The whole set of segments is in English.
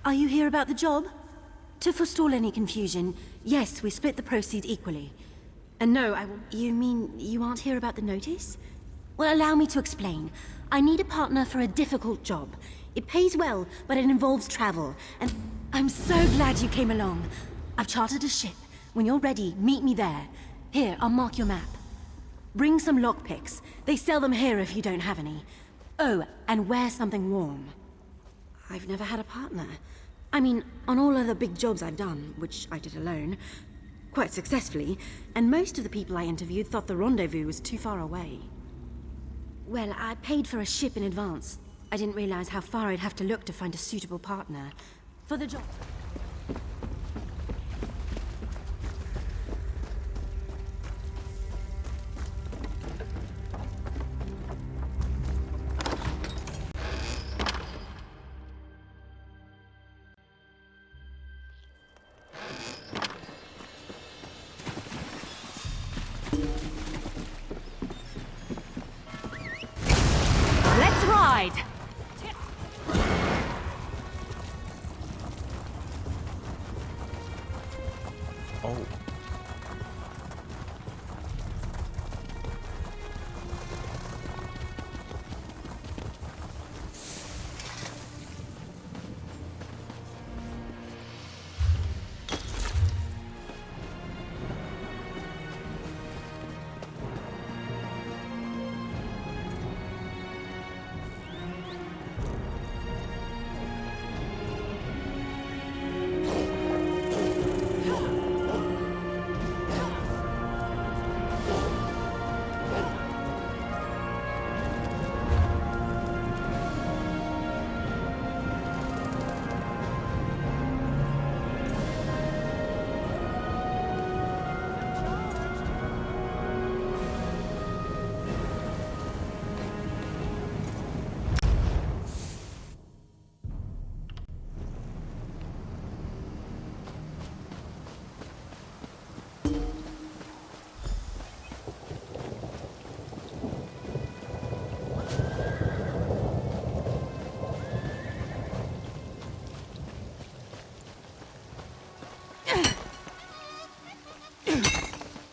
Are you here about the job? To forestall any confusion, yes, we split the proceeds equally. And no, You mean you aren't here about the notice? Well, allow me to explain. I need a partner for a difficult job. It pays well, but it involves travel, and I'm so glad you came along. I've chartered a ship. When you're ready, meet me there. Here, I'll mark your map. Bring some lockpicks. They sell them here if you don't have any. Oh, and wear something warm. I've never had a partner. I mean, on all other big jobs I've done, which I did alone, quite successfully, and most of the people I interviewed thought the rendezvous was too far away. Well, I paid for a ship in advance. I didn't realize how far I'd have to look to find a suitable partner for the job. Let's ride! Oh.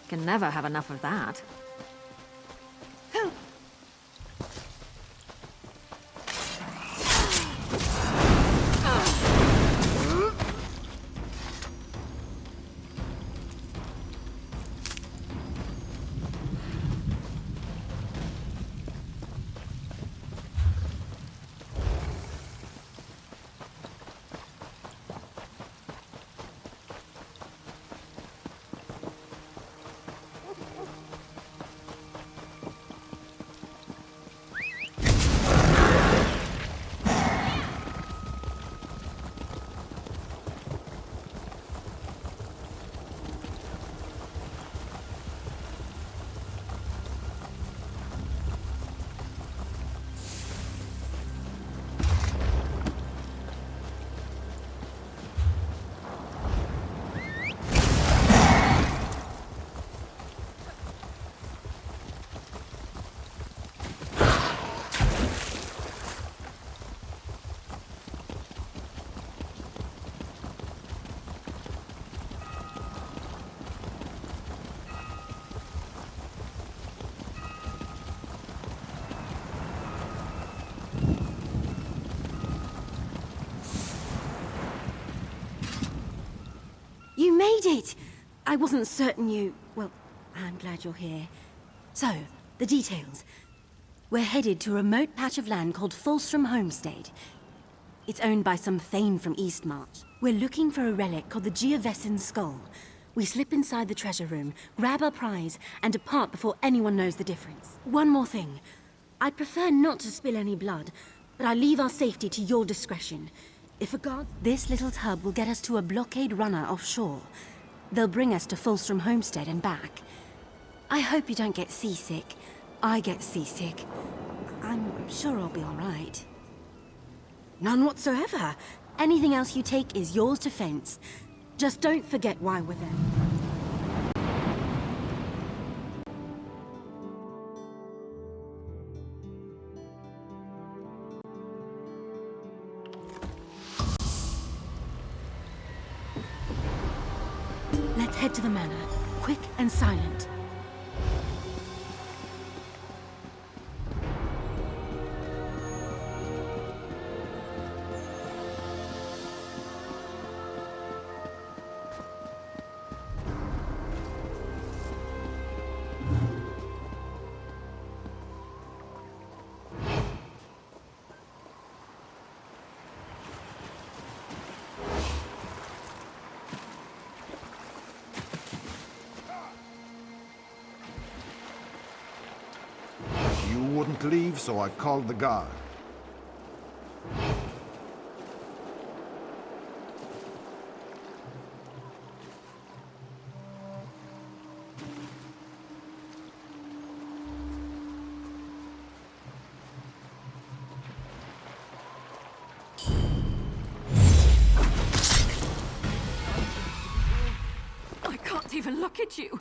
Can never have enough of that. You made it! I wasn't certain you... Well, I'm glad you're here. So, the details. We're headed to a remote patch of land called Fulstrom Homestead. It's owned by some Thane from Eastmarch. We're looking for a relic called the Geovesin Skull. We slip inside the treasure room, grab our prize, and depart before anyone knows the difference. One more thing. I'd prefer not to spill any blood, but I leave our safety to your discretion. If a guard... This little tub will get us to a blockade runner offshore. They'll bring us to Fulstrom Homestead and back. I hope you don't get seasick. I get seasick. I'm sure I'll be all right. None whatsoever. Anything else you take is yours to fence. Just don't forget why we're there. head to the manor, quick and silent. You wouldn't leave, so I called the guard. I can't even look at you.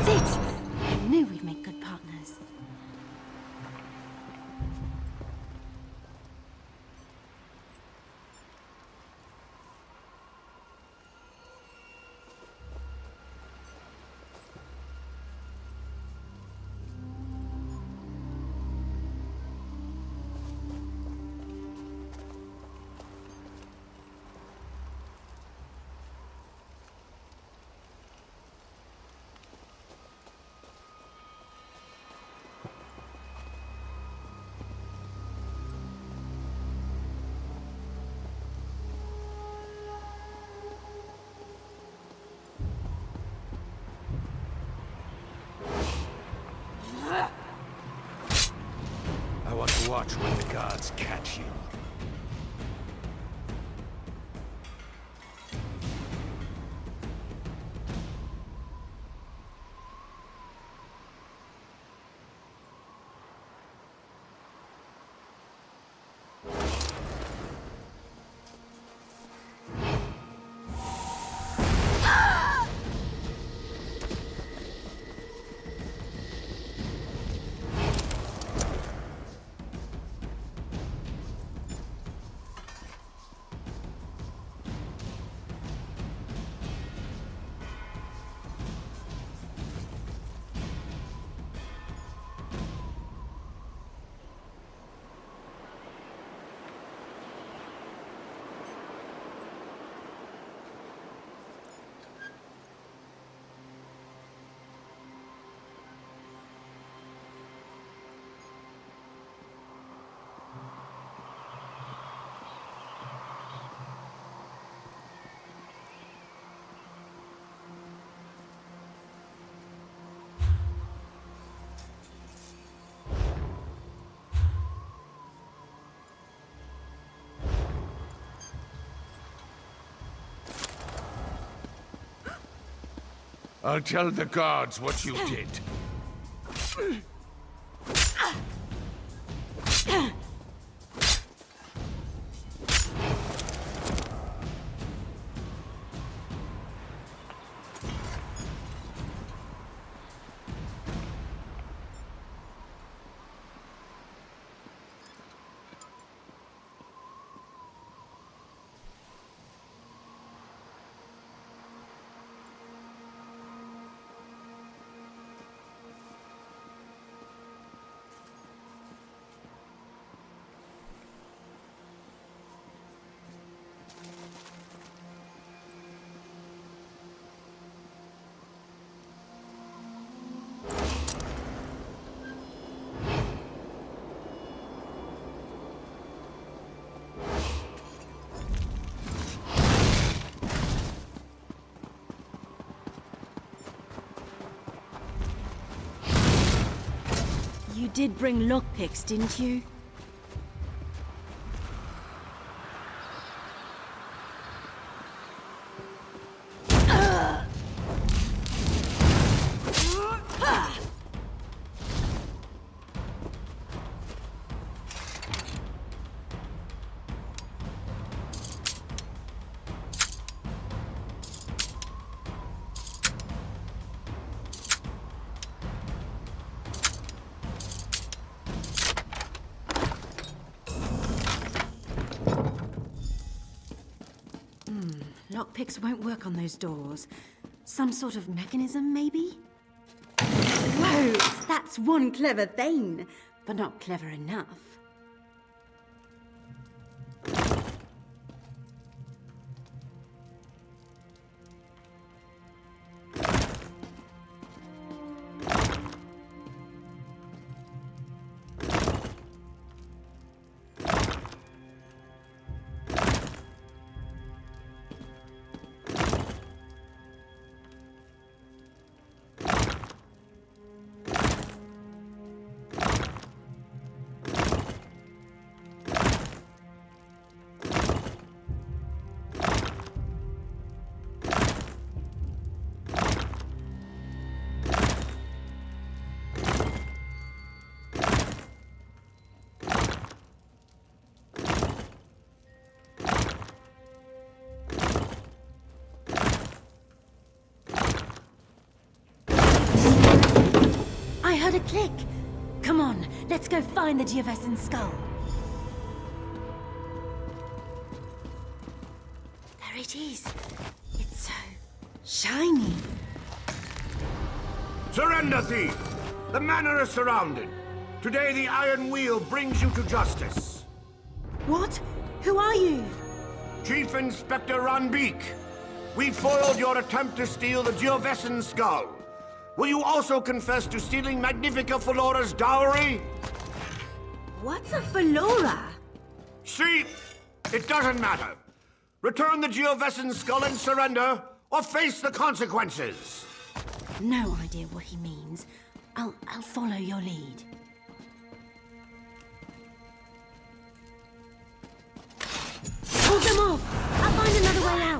That's it! I knew we'd make good partners. I want to watch when the gods catch you. I'll tell the guards what you did. You did bring lockpicks, didn't you? Lockpicks won't work on those doors. Some sort of mechanism, maybe? Whoa! That's one clever thing, but not clever enough. I heard a click. Come on, let's go find the Geovesan skull. There it is. It's so shiny. Surrender, thief! The manor is surrounded. Today the Iron Wheel brings you to justice. What? Who are you? Chief Inspector Ranbeek. We foiled your attempt to steal the Geovesan skull. Will you also confess to stealing Magnifica Felora's dowry? What's a Felora? See, it doesn't matter. Return the Geovesan skull and surrender, or face the consequences. No idea what he means. I'll follow your lead. Hold them off! I'll find another way out!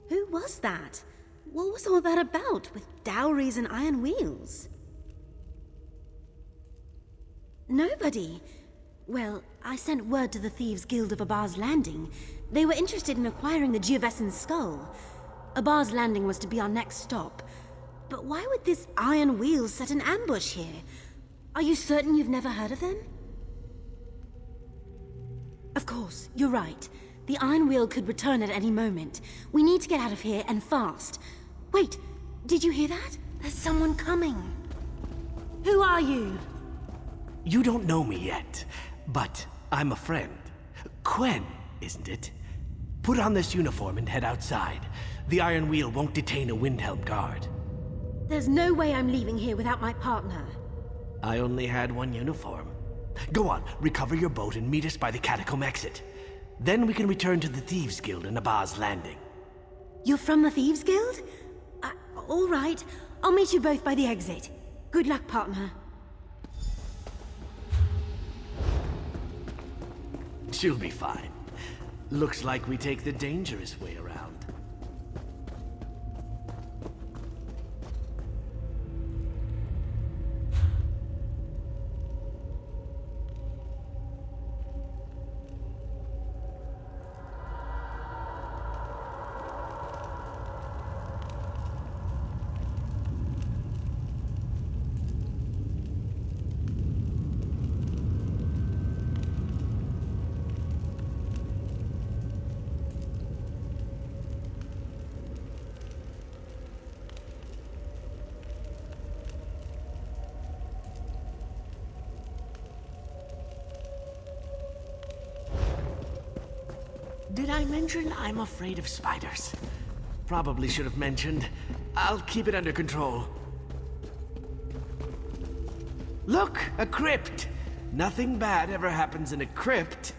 Who was that? What was all that about, with dowries and iron wheels? Nobody. Well, I sent word to the Thieves Guild of Abar's Landing. They were interested in acquiring the Geovessan's skull. Abar's Landing was to be our next stop. But why would this iron wheel set an ambush here? Are you certain you've never heard of them? Of course, you're right. The iron wheel could return at any moment. We need to get out of here, and fast. Wait, did you hear that? There's someone coming. Who are you? You don't know me yet, but I'm a friend. Quen, isn't it? Put on this uniform and head outside. The iron wheel won't detain a Windhelm guard. There's no way I'm leaving here without my partner. I only had one uniform. Go on, recover your boat and meet us by the catacomb exit. Then we can return to the Thieves Guild in Abar's Landing. You're from the Thieves Guild? All right. I'll meet you both by the exit. Good luck, partner. She'll be fine. Looks like we take the dangerous way around. Did I mention I'm afraid of spiders? Probably should have mentioned. I'll keep it under control. Look, a crypt! Nothing bad ever happens in a crypt.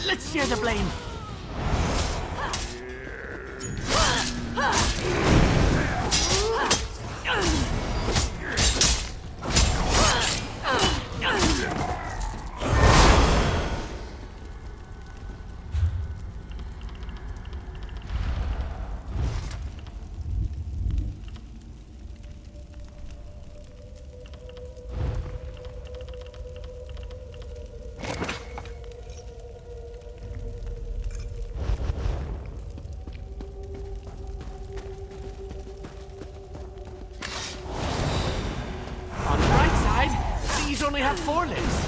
Let's share the blame. Only have 4 limbs.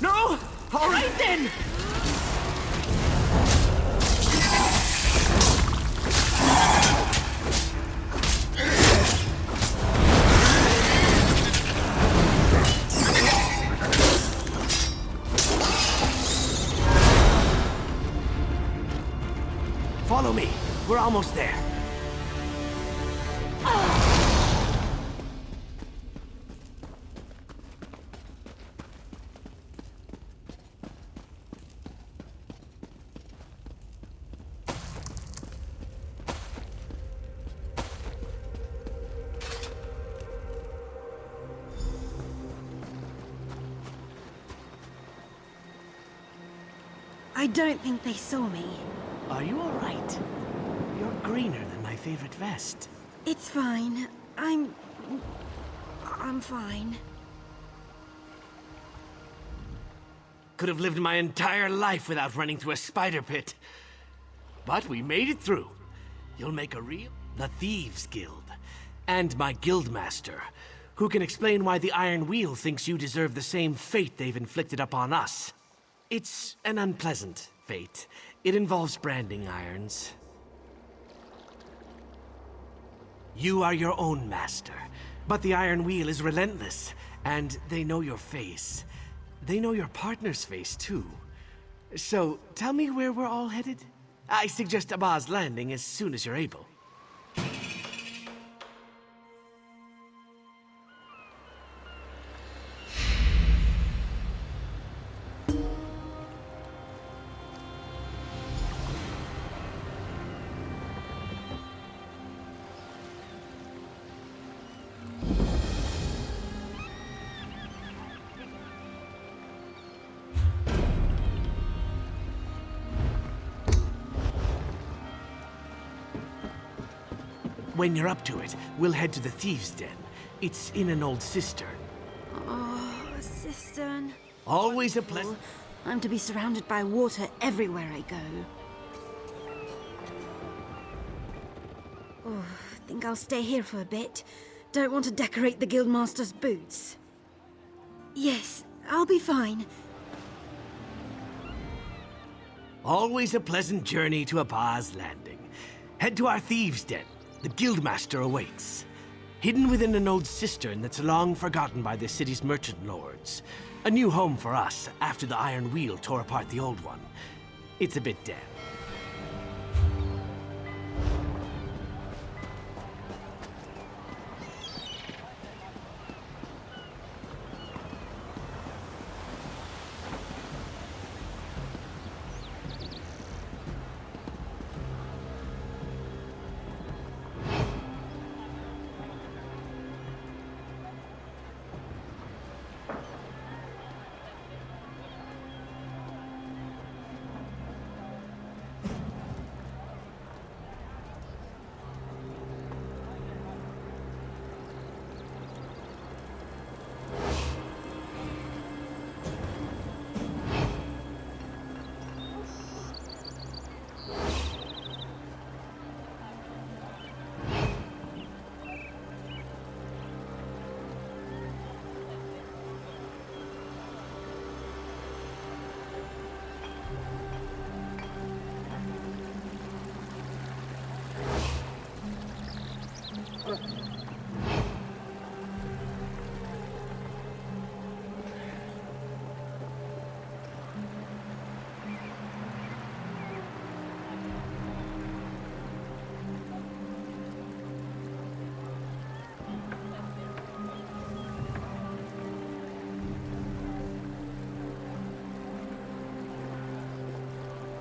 No? All right then! Follow me. We're almost there. I don't think they saw me. Are you all right? You're greener than my favorite vest. It's fine. I'm fine. Could have lived my entire life without running through a spider pit. But we made it through. You'll make a real... The Thieves Guild. And my guildmaster, who can explain why the Iron Wheel thinks you deserve the same fate they've inflicted upon us. It's an unpleasant fate. It involves branding irons. You are your own master, but the Iron Wheel is relentless, and they know your face. They know your partner's face, too. So, tell me where we're all headed? I suggest Abba's Landing as soon as you're able. When you're up to it, we'll head to the Thieves' Den. It's in an old cistern. Oh, a cistern. Always a pleasant... I'm to be surrounded by water everywhere I go. Oh, think I'll stay here for a bit. Don't want to decorate the Guildmaster's boots. Yes, I'll be fine. Always a pleasant journey to Abba's Landing. Head to our Thieves' Den. The Guildmaster awaits. Hidden within an old cistern that's long forgotten by the city's merchant lords. A new home for us after the Iron Wheel tore apart the old one. It's a bit damp.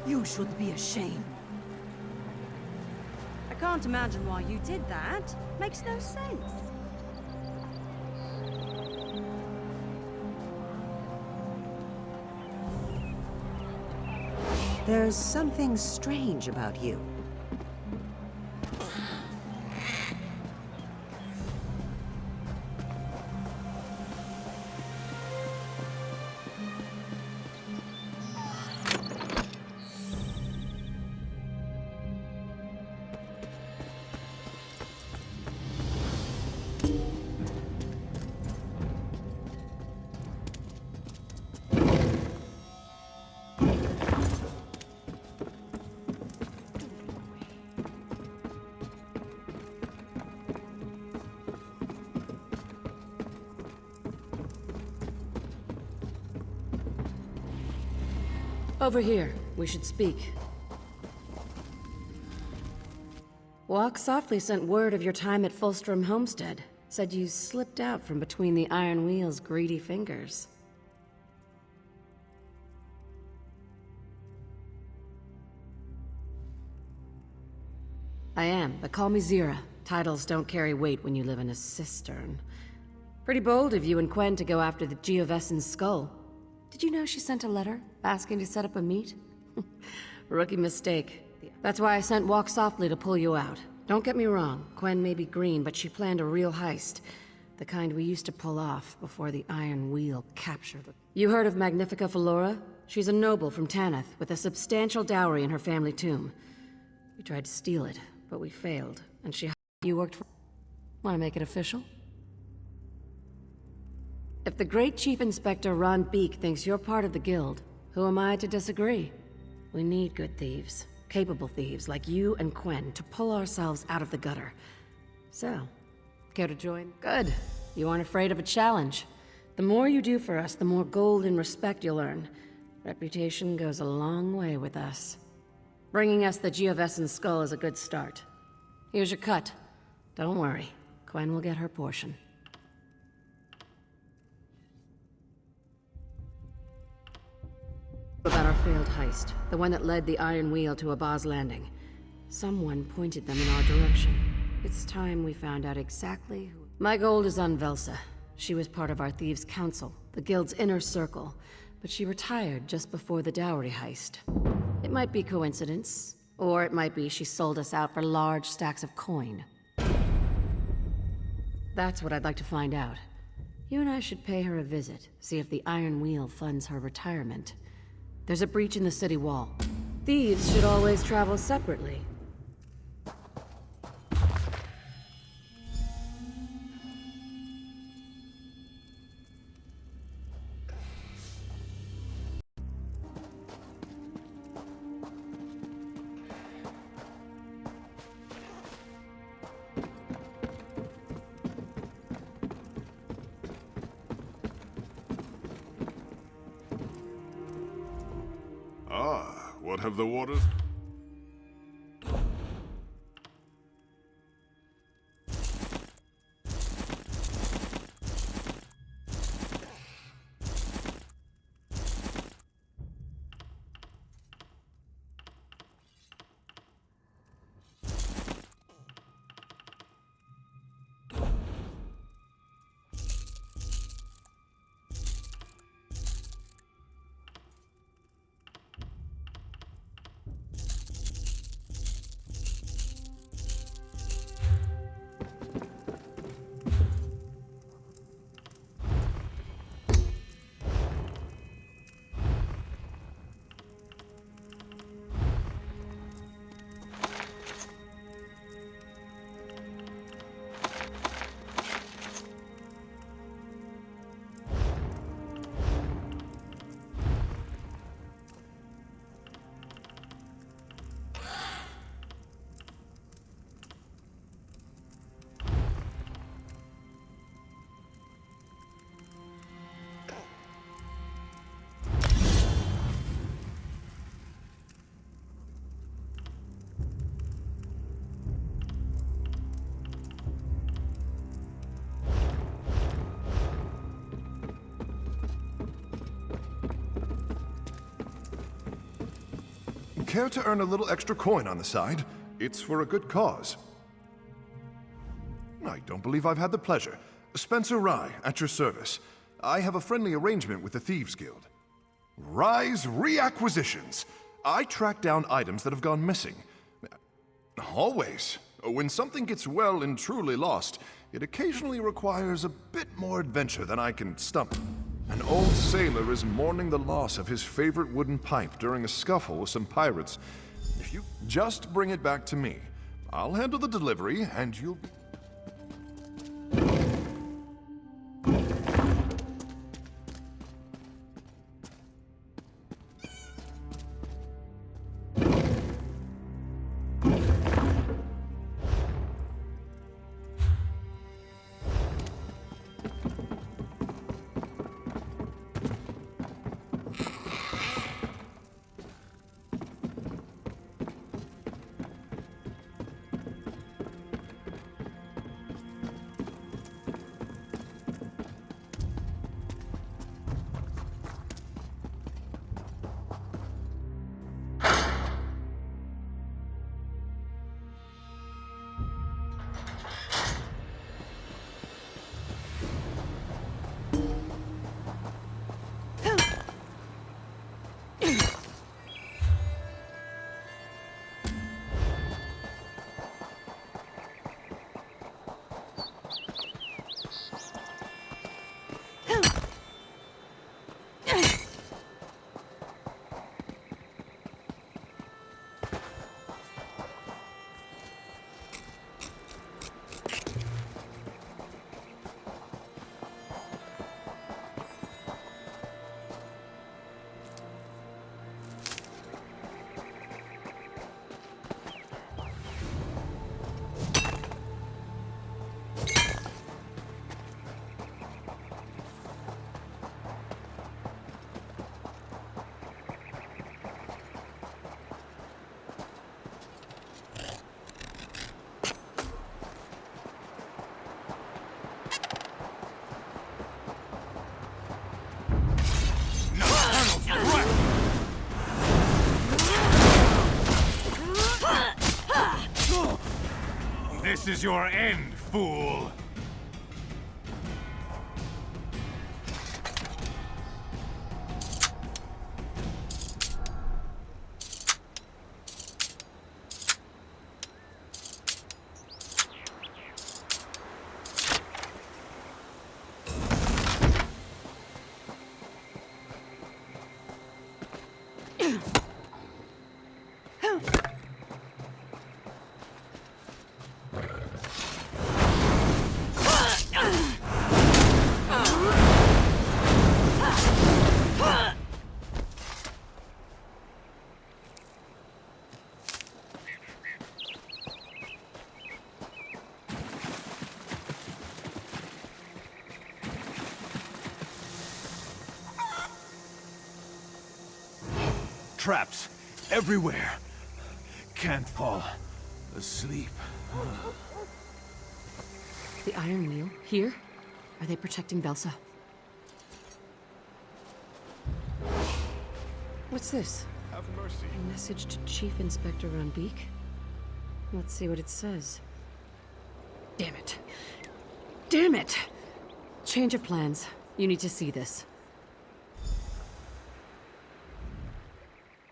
You should be ashamed. I can't imagine why you did that. Makes no sense. There's something strange about you. Over here. We should speak. Walk Softly sent word of your time at Fulstrom Homestead. Said you slipped out from between the Iron Wheel's greedy fingers. I am, but call me Zira. Titles don't carry weight when you live in a cistern. Pretty bold of you and Quen to go after the Geovessan's skull. Did you know she sent a letter asking to set up a meet? Rookie mistake. That's why I sent Walk Softly to pull you out. Don't get me wrong, Gwen may be green, but she planned a real heist. The kind we used to pull off before the Iron Wheel captured her. You heard of Magnifica Valora? She's a noble from Tanith, with a substantial dowry in her family tomb. We tried to steal it, but we failed, and you worked for... Want to make it official? If the great Chief Inspector Ron Beek thinks you're part of the Guild, who am I to disagree? We need good thieves, capable thieves like you and Gwen to pull ourselves out of the gutter. So, care to join? Good. You aren't afraid of a challenge. The more you do for us, the more gold and respect you'll earn. Reputation goes a long way with us. Bringing us the Geovessan skull is a good start. Here's your cut. Don't worry, Gwen will get her portion. About our failed heist, the one that led the Iron Wheel to Abba's Landing. Someone pointed them in our direction. It's time we found out exactly who... My gold is on Velsa. She was part of our Thieves' Council, the Guild's inner circle, but she retired just before the dowry heist. It might be coincidence, or it might be she sold us out for large stacks of coin. That's what I'd like to find out. You and I should pay her a visit, see if the Iron Wheel funds her retirement. There's a breach in the city wall. Thieves should always travel separately. What have the waters... Care to earn a little extra coin on the side? It's for a good cause. I don't believe I've had the pleasure. Spencer Rye, at your service. I have a friendly arrangement with the Thieves Guild. Rye's Reacquisitions. I track down items that have gone missing. Always. When something gets well and truly lost, it occasionally requires a bit more adventure than I can stomach. An old sailor is mourning the loss of his favorite wooden pipe during a scuffle with some pirates. If you just bring it back to me, I'll handle the delivery and you'll... This is your end, fool! Traps everywhere. Can't fall asleep. The Iron Wheel? Here? Are they protecting Velsa? What's this? Have mercy. A message to Chief Inspector Runbeak? Let's see what it says. Damn it. Damn it! Change of plans. You need to see this.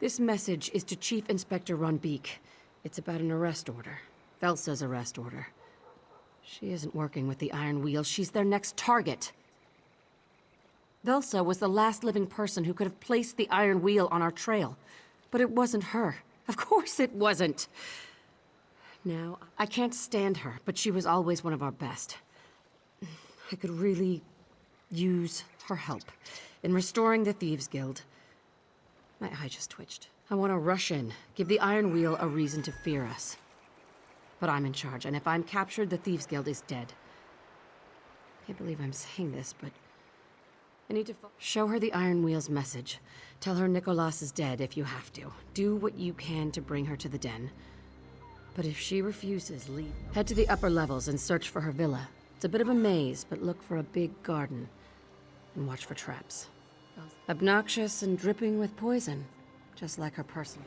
This message is to Chief Inspector Runbeak. It's about an arrest order. Velsa's arrest order. She isn't working with the Iron Wheel. She's their next target. Velsa was the last living person who could have placed the Iron Wheel on our trail. But it wasn't her. Of course it wasn't. Now, I can't stand her, but she was always one of our best. I could really use her help in restoring the Thieves Guild. My eye just twitched. I want to rush in, give the Iron Wheel a reason to fear us. But I'm in charge, and if I'm captured, the Thieves Guild is dead. Can't believe I'm saying this, but I need to show her the Iron Wheel's message. Tell her Nicholas is dead if you have to. Do what you can to bring her to the den. But if she refuses, leave. Head to the upper levels and search for her villa. It's a bit of a maze, but look for a big garden. And watch for traps. Obnoxious and dripping with poison, just like her person.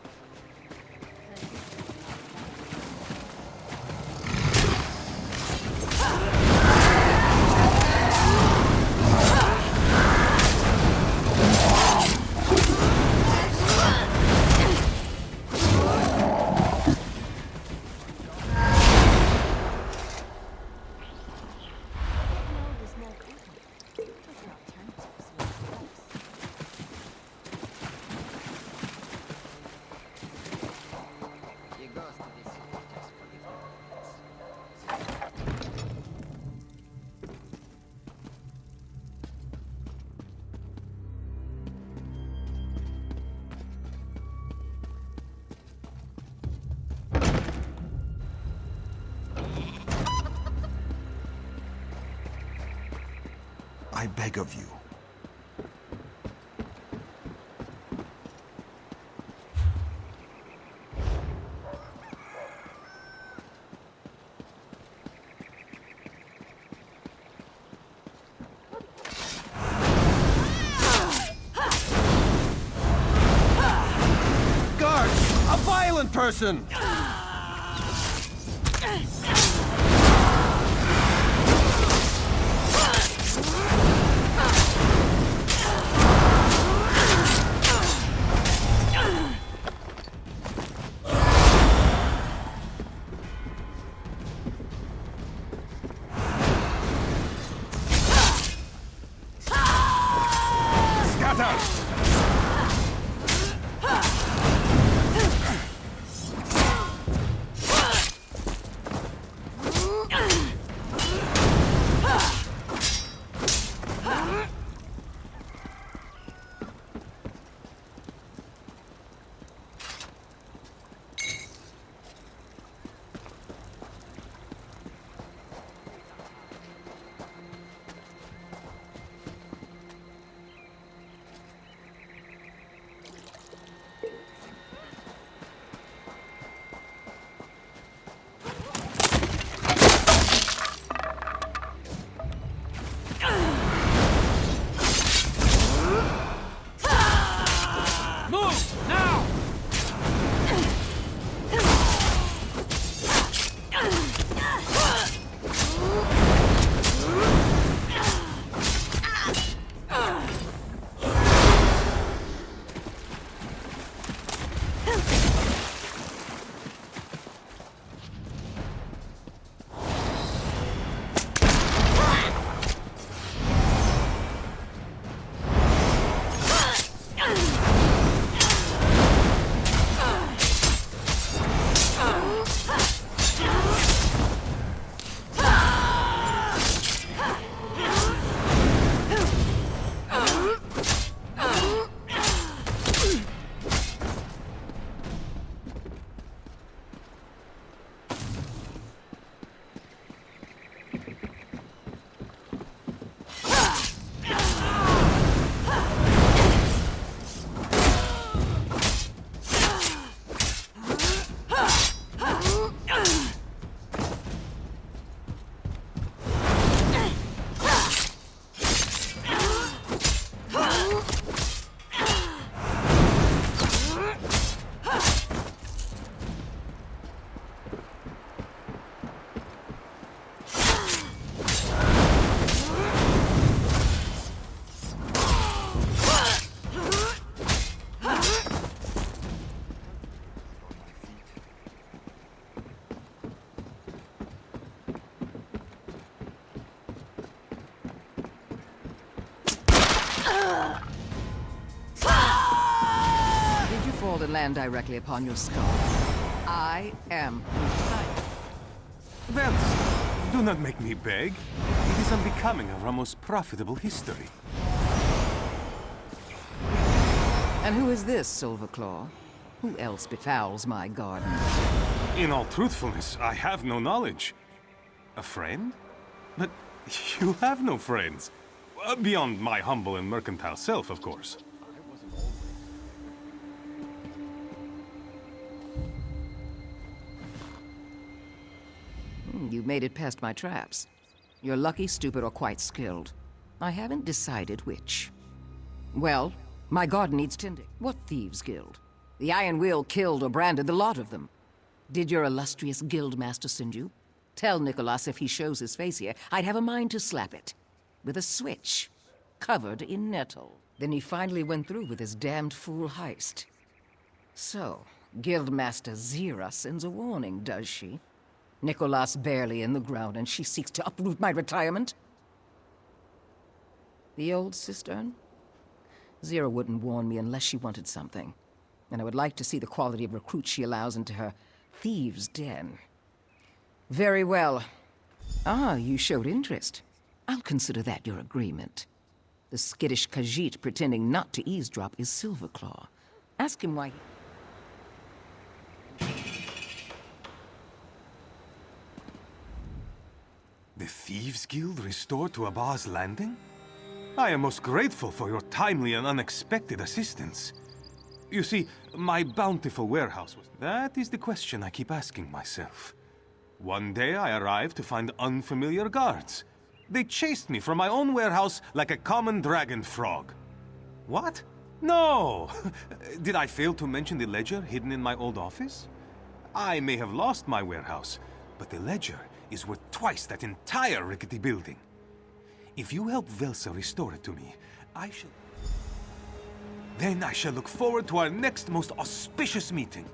I beg of you. Guard! A violent person! fall and land directly upon your skull. I am retired. Vels, do not make me beg. It is unbecoming of our most profitable history. And who is this, Silverclaw? Who else befouls my garden? In all truthfulness, I have no knowledge. A friend? But you have no friends. Beyond my humble and mercantile self, of course. You made it past my traps. You're lucky, stupid, or quite skilled. I haven't decided which. Well, my garden needs tending. What Thieves Guild? The Iron Wheel killed or branded the lot of them. Did your illustrious guild master send you? Tell Nicholas if he shows his face here, I'd have a mind to slap it. With a switch. Covered in nettle. Then he finally went through with his damned fool heist. So, Guildmaster Zira sends a warning, does she? Nicholas barely in the ground and she seeks to uproot my retirement? The old cistern? Zira wouldn't warn me unless she wanted something. And I would like to see the quality of recruits she allows into her thieves' den. Very well. Ah, you showed interest. I'll consider that your agreement. The skittish Khajiit pretending not to eavesdrop is Silverclaw. Ask him why The Thieves Guild restored to Abba's Landing? I am most grateful for your timely and unexpected assistance. You see, my bountiful warehouse was... That is the question I keep asking myself. One day I arrived to find unfamiliar guards. They chased me from my own warehouse like a common dragon frog. What? No! Did I fail to mention the ledger hidden in my old office? I may have lost my warehouse, but the ledger is worth twice that entire rickety building. If you help Velsa restore it to me, Then I shall look forward to our next most auspicious meeting.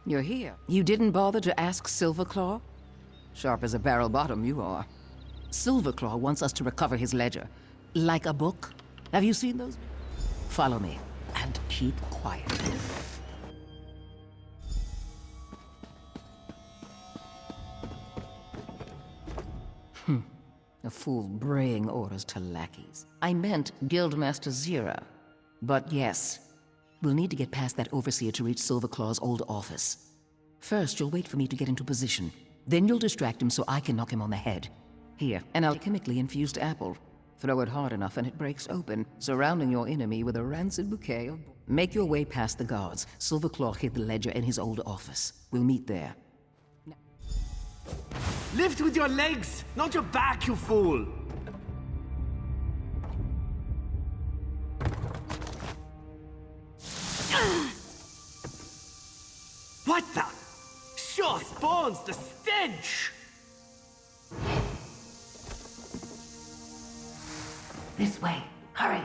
You're here. You didn't bother to ask Silverclaw? Sharp as a barrel bottom, you are. Silverclaw wants us to recover his ledger. Like a book. Have you seen those? Follow me, and keep quiet. A fool braying orders to lackeys. I meant Guildmaster Zira. But yes, we'll need to get past that overseer to reach Silverclaw's old office. First, you'll wait for me to get into position. Then you'll distract him so I can knock him on the head. Here, an alchemically infused apple. Throw it hard enough and it breaks open, surrounding your enemy with a rancid bouquet of... Make your way past the guards. Silverclaw hid the ledger in his old office. We'll meet there. Lift with your legs, not your back, you fool! What the? Sure spawns the stench! This way. Hurry.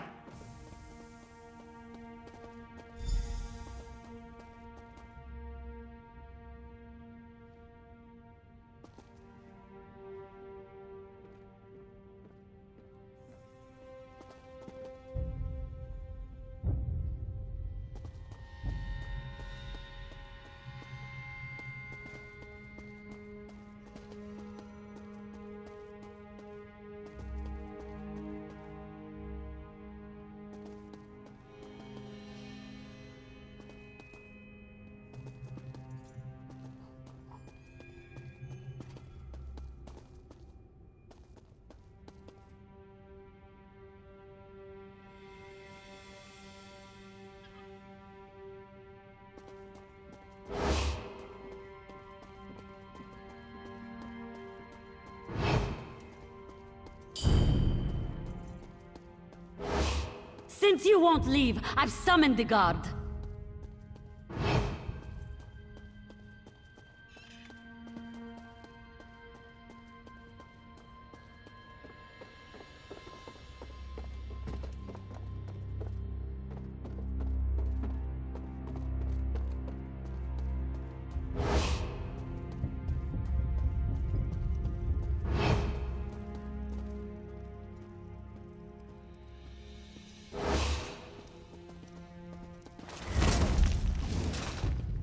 Since you won't leave, I've summoned the guard.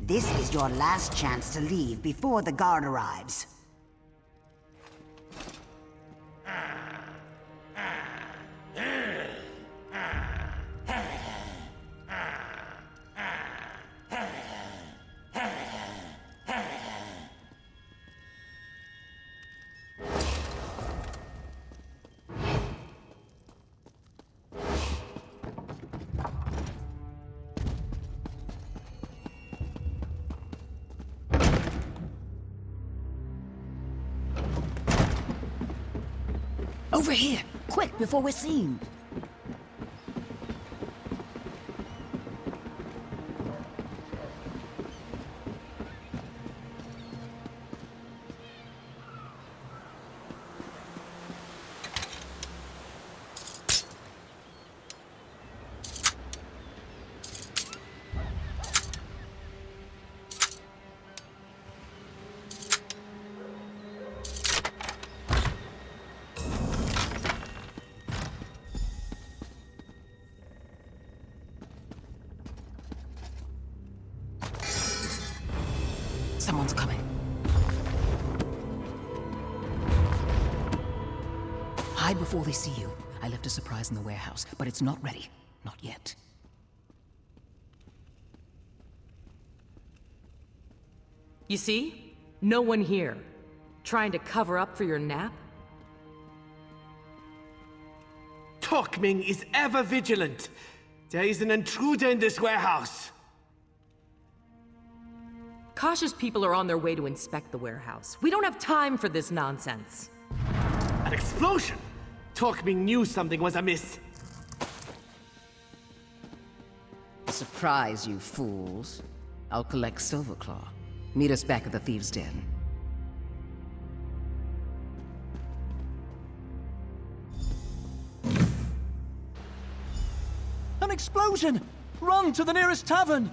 This is your last chance to leave before the guard arrives. Over here! Quick, before we're seen! Someone's coming. Hide before they see you. I left a surprise in the warehouse, but it's not ready. Not yet. You see? No one here. Trying to cover up for your nap? Tokming is ever vigilant. There is an intruder in this warehouse. Cautious people are on their way to inspect the warehouse. We don't have time for this nonsense. An explosion! Tokming knew something was amiss. Surprise, you fools. I'll collect Silverclaw. Meet us back at the Thieves' Den. An explosion! Run to the nearest tavern!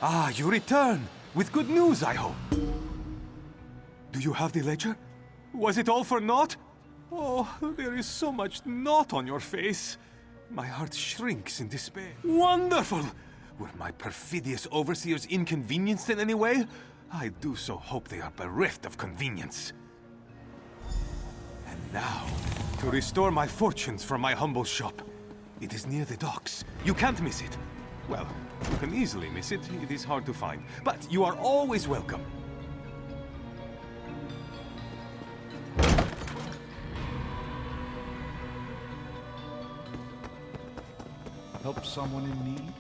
Ah, you return! With good news, I hope. Do you have the ledger? Was it all for naught? Oh, there is so much naught on your face. My heart shrinks in despair. Wonderful! Were my perfidious overseers inconvenienced in any way? I do so hope they are bereft of convenience. And now, to restore my fortunes from my humble shop. It is near the docks. You can't miss it. Well, you can easily miss it. It is hard to find. But you are always welcome. Help someone in need?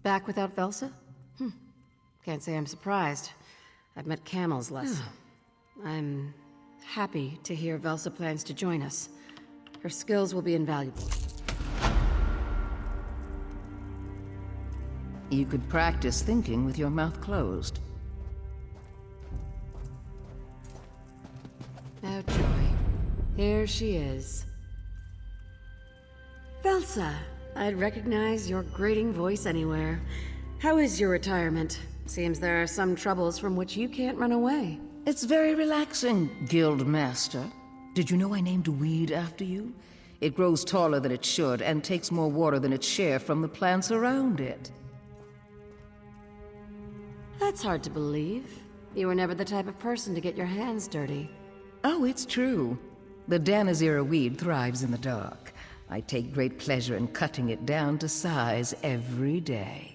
Back without Velsa? Can't say I'm surprised. I've met camels less. I'm happy to hear Velsa plans to join us. Her skills will be invaluable. You could practice thinking with your mouth closed. Oh, joy. Here she is. Velsa, I'd recognize your grating voice anywhere. How is your retirement? Seems there are some troubles from which you can't run away. It's very relaxing, Guild Master. Did you know I named a weed after you? It grows taller than it should and takes more water than its share from the plants around it. That's hard to believe. You were never the type of person to get your hands dirty. Oh, it's true. The Danazera weed thrives in the dark. I take great pleasure in cutting it down to size every day.